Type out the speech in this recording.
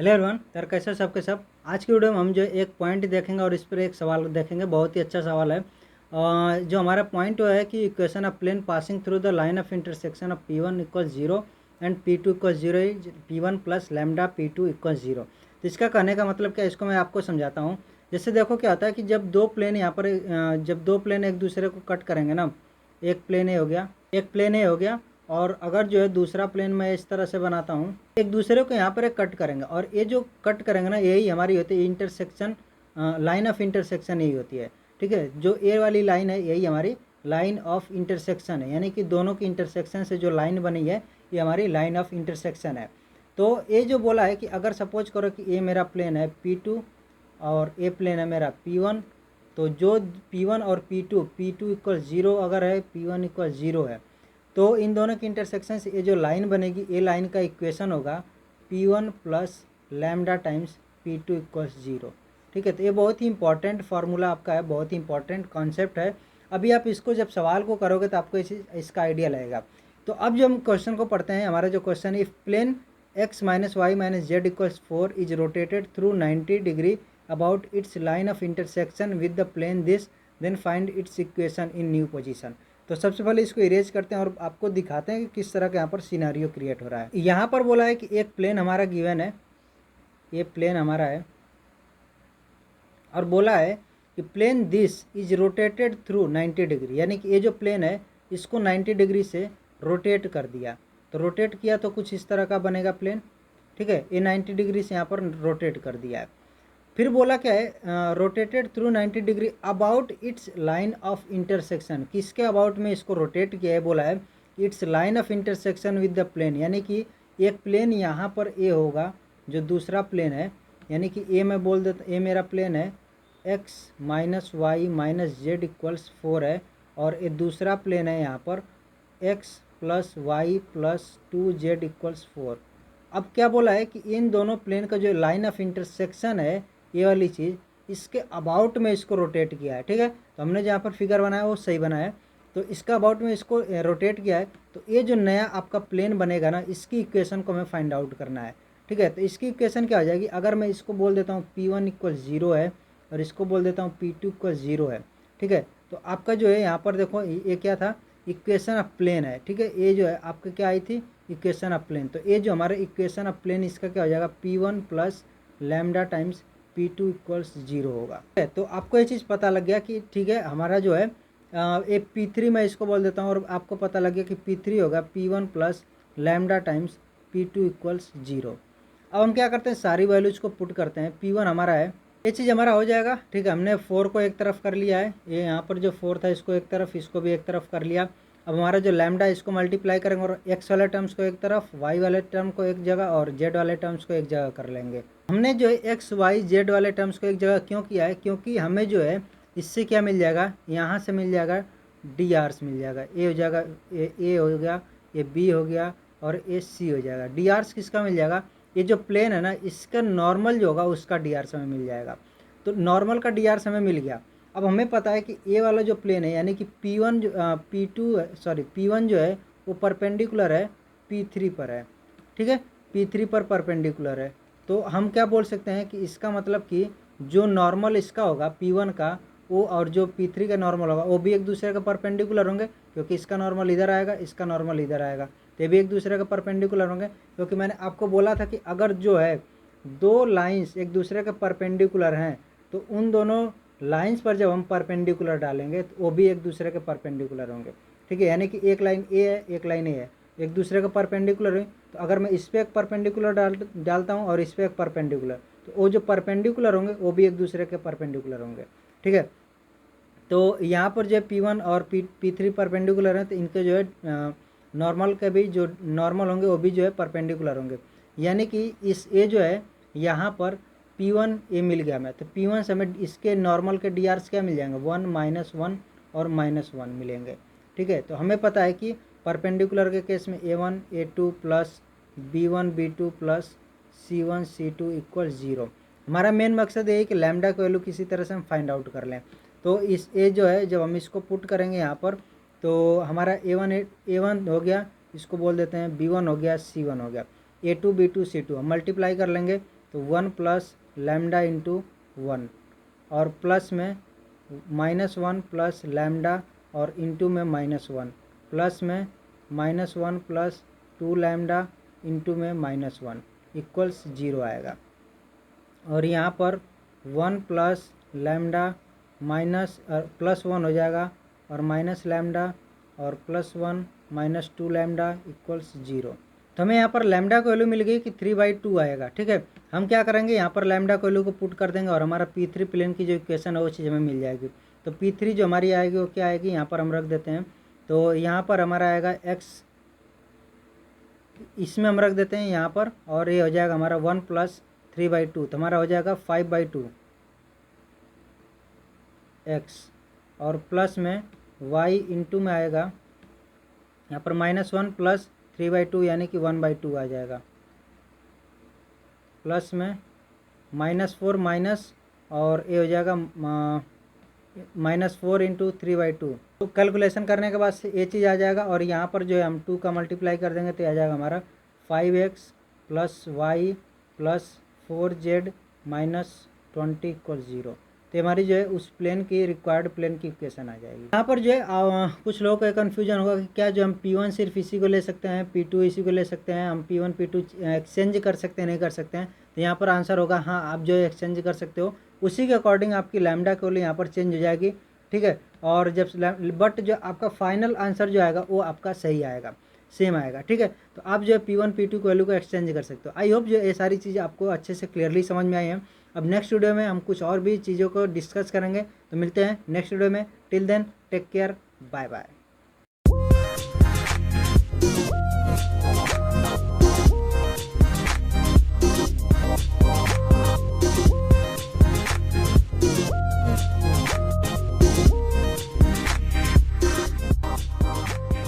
Hello everyone, तर कैसे हो सबके सब। आज की वीडियो में हम जो एक पॉइंट देखेंगे और इस पर एक सवाल देखेंगे। बहुत ही अच्छा सवाल है। जो हमारा पॉइंट वो है कि equation of plane passing through the line of intersection of P1 equal zero and P2 equal zero is P1 plus lambda P2 equal zero. तो इसका कहने का मतलब क्या है, इसको मैं आपको समझाता हूँ। जैसे देखो क्या होता है कि जब दो प्लेन यहाँ पर जब दो प्लेन एक दूसरे को कट करेंगे ना, एक प्लेन ए हो गया, एक प्लेन ए हो गया, और अगर जो है दूसरा प्लेन मैं इस तरह से बनाता हूँ, एक दूसरे को यहाँ पर एक कट करेंगे, और ये जो कट करेंगे ना, यही हमारी होती है इंटरसेक्शन, लाइन ऑफ इंटरसेक्शन यही होती है। ठीक है, जो ए वाली लाइन है यही हमारी लाइन ऑफ इंटरसेक्शन है, यानी कि दोनों की इंटरसेक्शन से जो लाइन बनी है ये हमारी लाइन ऑफ इंटरसेक्शन है। तो ये जो बोला है कि अगर सपोज करो कि ये मेरा प्लेन है P2 और ए प्लेन है मेरा P1, तो जो P1 और P2 इक्वल जीरो अगर है, P1 इक्वल जीरो है, तो इन दोनों की इंटरसेक्शन से ये जो लाइन बनेगी, ये लाइन का इक्वेशन होगा P1 plus lambda times P2 equals zero. ठीक है, तो ये बहुत ही इंपॉर्टेंट फार्मूला आपका है, बहुत ही इंपॉर्टेंट कॉन्सेप्ट है। अभी आप इसको जब सवाल को करोगे तो आपको इसका आइडिया लगेगा। तो अब जो हम क्वेश्चन को पढ़ते हैं, हमारा जो क्वेश्चन है, if plane x minus y minus z equals 4 is rotated through 90 degree about its line of intersection with the plane this, then find its equation in new position. तो सबसे पहले इसको इरेज करते हैं और आपको दिखाते हैं कि किस तरह का यहाँ पर सिनारियो क्रिएट हो रहा है। यहाँ पर बोला है कि एक प्लेन हमारा गिवन है, ये प्लेन हमारा है, और बोला है कि plane this is rotated through 90 degree, यानी कि ये जो प्लेन है इसको 90 डिग्री से रोटेट कर दिया। तो रोटेट किया तो कुछ इस तरह का बनेगा प्लेन। ठीक है, ये 90 डिग्री से यहाँ पर रोटेट कर दिया है। फिर बोला क्या है, rotated through 90 degree about its line of intersection. किसके अबाउट में इसको रोटेट किया है, बोला है its line of intersection with the plane, यानी कि एक प्लेन यहाँ पर ए होगा जो दूसरा प्लेन है, यानी कि ए मैं बोल देता, ए मेरा प्लेन है x minus y minus z equals 4 है, और ये दूसरा प्लेन है यहाँ पर x plus y plus 2z equals 4। अब क्या बोला है कि इन दोनों प्लेन का जो लाइन ऑफ इंटरसेक्शन है, ये वाली चीज़, इसके अबाउट में इसको रोटेट किया है। ठीक है, तो हमने जहाँ पर फिगर बनाया वो सही बनाया है, तो इसका अबाउट में इसको रोटेट किया है। तो ये जो नया आपका प्लेन बनेगा ना, इसकी इक्वेशन को हमें फाइंड आउट करना है। ठीक है, तो इसकी इक्वेशन क्या हो जाएगी, अगर मैं इसको बोल देता हूँ P1 इक्वल जीरो है और इसको बोल देता हूँ P2 इक्वल जीरो है। ठीक है, तो आपका जो है यहाँ पर देखो ये क्या था, इक्वेशन ऑफ प्लेन है। ठीक है, ये जो है आपका क्या आई थी, इक्वेशन ऑफ प्लेन। तो ये जो हमारा इक्वेशन ऑफ प्लेन, इसका क्या हो जाएगा, P1 plus lambda times P2 equals zero होगा। तो आपको ये चीज़ पता लग गया कि ठीक है, हमारा जो है एक P3 मैं इसको बोल देता हूँ, और आपको पता लग गया कि P3 होगा P1 plus lambda times P2 equals zero. अब हम क्या करते हैं, सारी वैल्यूज को पुट करते हैं। P1 हमारा है, ये चीज़ हमारा हो जाएगा। ठीक है, हमने 4 को एक तरफ कर लिया है, ये यहाँ पर जो 4 था इसको एक तरफ, इसको भी एक तरफ कर लिया। अब हमारा जो लैम्डा है इसको मल्टीप्लाई करेंगे और x वाले टर्म्स को एक तरफ, y वाले टर्म को एक जगह और z वाले टर्म्स को एक जगह कर लेंगे। हमने जो है x y z वाले टर्म्स को एक जगह क्यों किया है, क्योंकि हमें जो है इससे क्या मिल जाएगा, यहाँ से मिल जाएगा dr मिल जाएगा, a हो जाएगा, a हो गया, ये b हो गया और ये c हो जाएगा। dr किसका मिल जाएगा, ये जो प्लेन है ना इसका नॉर्मल जो होगा उसका dr हमें मिल जाएगा। तो नॉर्मल का dr हमें मिल गया। अब हमें पता है कि ए वाला जो प्लेन है, यानी कि P1 जो P1 जो है वो परपेंडिकुलर है P3 पर है। ठीक है, P3 पर परपेंडिकुलर है। तो हम क्या बोल सकते हैं कि इसका मतलब कि जो नॉर्मल इसका होगा P1 का, वो और जो P3 का नॉर्मल होगा वो भी एक दूसरे का परपेंडिकुलर होंगे, क्योंकि इसका नॉर्मल इधर आएगा, इसका नॉर्मल इधर आएगा, तो ये भी एक दूसरे का परपेंडिकुलर होंगे। क्योंकि मैंने आपको बोला था कि अगर जो है दो लाइंस एक दूसरे के परपेंडिकुलर हैं, तो उन दोनों लाइंस पर जब हम परपेंडिकुलर डालेंगे तो वो भी एक दूसरे के परपेंडिकुलर होंगे। ठीक है, यानी कि एक लाइन ए है, एक लाइन ए है, एक दूसरे के परपेंडिकुलर है। तो अगर मैं इस पर एक परपेंडिकुलर डालता हूँ और इस पर एक परपेंडिकुलर, तो वो जो परपेंडिकुलर होंगे वो भी एक दूसरे के परपेंडिकुलर होंगे। ठीक है, तो यहाँ पर जो P1 और P3 परपेंडिकुलर हैं, तो इनके जो है नॉर्मल के भी जो नॉर्मल होंगे वो भी जो है परपेंडिकुलर होंगे। यानी कि इस ए जो है यहाँ पर P1 ए मिल गया हमें, तो P1 से हमें इसके नॉर्मल के drs क्या मिल जाएंगे, 1 -1 और -1 मिलेंगे। ठीक है, तो हमें पता है कि परपेंडिकुलर के केस में A1 A2 plus B1 B2 plus C1 C2 equal zero. हमारा मेन मकसद ये है कि लैम्डा की वैल्यू किसी तरह से हम फाइंड आउट कर लें। तो इस ए जो है जब हम इसको पुट करेंगे यहाँ पर, तो हमारा A1 हो गया, इसको बोल देते हैं B1 हो गया, C1 हो गया, A2 B2 C2 हम मल्टीप्लाई कर लेंगे, तो 1 प्लस लैम्डा इंटू 1, और प्लस में -1 प्लस लैम्डा और इंटू में -1, प्लस में -1 प्लस 2 लैम्डा इंटू में -1 इक्वल्स 0 आएगा। और यहाँ पर 1 प्लस लैम्डा माइनस प्लस 1 हो जाएगा, और माइनस लैम्डा और प्लस 1 माइनस 2 लैम्डा इक्वल्स 0। तो हमें यहाँ पर लैम्डा की वैल्यू मिल गई कि 3/2 आएगा। ठीक है, हम क्या करेंगे, यहाँ पर लैम्डा की वैल्यू को पुट कर देंगे और हमारा P3 प्लेन की जो इक्वेशन है वो चीज़ हमें मिल जाएगी। तो P3 जो हमारी आएगी वो क्या आएगी, यहाँ पर हम रख देते हैं। तो यहाँ पर हमारा आएगा x, इसमें हम रख देते हैं यहाँ पर, और ये हो जाएगा हमारा 1 प्लस 3/2, तो हमारा हो जाएगा 5/2 x, और प्लस में y इंटू में आएगा यहाँ पर -1 प्लस 3/2 यानी कि 1/2 आ जाएगा, प्लस में -4 माइनस, और ये हो जाएगा -4 इंटू 3/2। तो कैलकुलेशन करने के बाद ये चीज़ आ जाएगा, और यहाँ पर जो है हम 2 का मल्टीप्लाई कर देंगे तो आ जाएगा हमारा 5x plus y plus 4z minus 20 equal 0। तो हमारी जो है उस प्लेन की रिक्वायर्ड प्लेन की इक्वेशन आ जाएगी। यहाँ पर जो है कुछ लोगों को कन्फ्यूजन होगा कि क्या जो हम P1 सिर्फ इसी को ले सकते हैं, P2 इसी को ले सकते हैं, हम P1 P2 एक्सचेंज कर सकते हैं, नहीं कर सकते हैं। तो यहाँ पर आंसर होगा हाँ, आप जो है एक्सचेंज कर सकते हो, उसी के अकॉर्डिंग आपकी लैम्डा की वैल्यू यहाँ पर चेंज हो जाएगी। ठीक है, और जब बट जो आपका फाइनल आंसर जो आएगा वो आपका सही आएगा, सेम आएगा। ठीक है, तो आप जो है P1 P2 की वैल्यू को एक्सचेंज कर सकते हो। आई होप जो ये सारी चीज़ें आपको अच्छे से क्लियरली समझ में आई हैं। अब नेक्स्ट वीडियो में हम कुछ और भी चीज़ों को डिस्कस करेंगे, तो मिलते हैं नेक्स्ट वीडियो में। Till then take care, bye bye.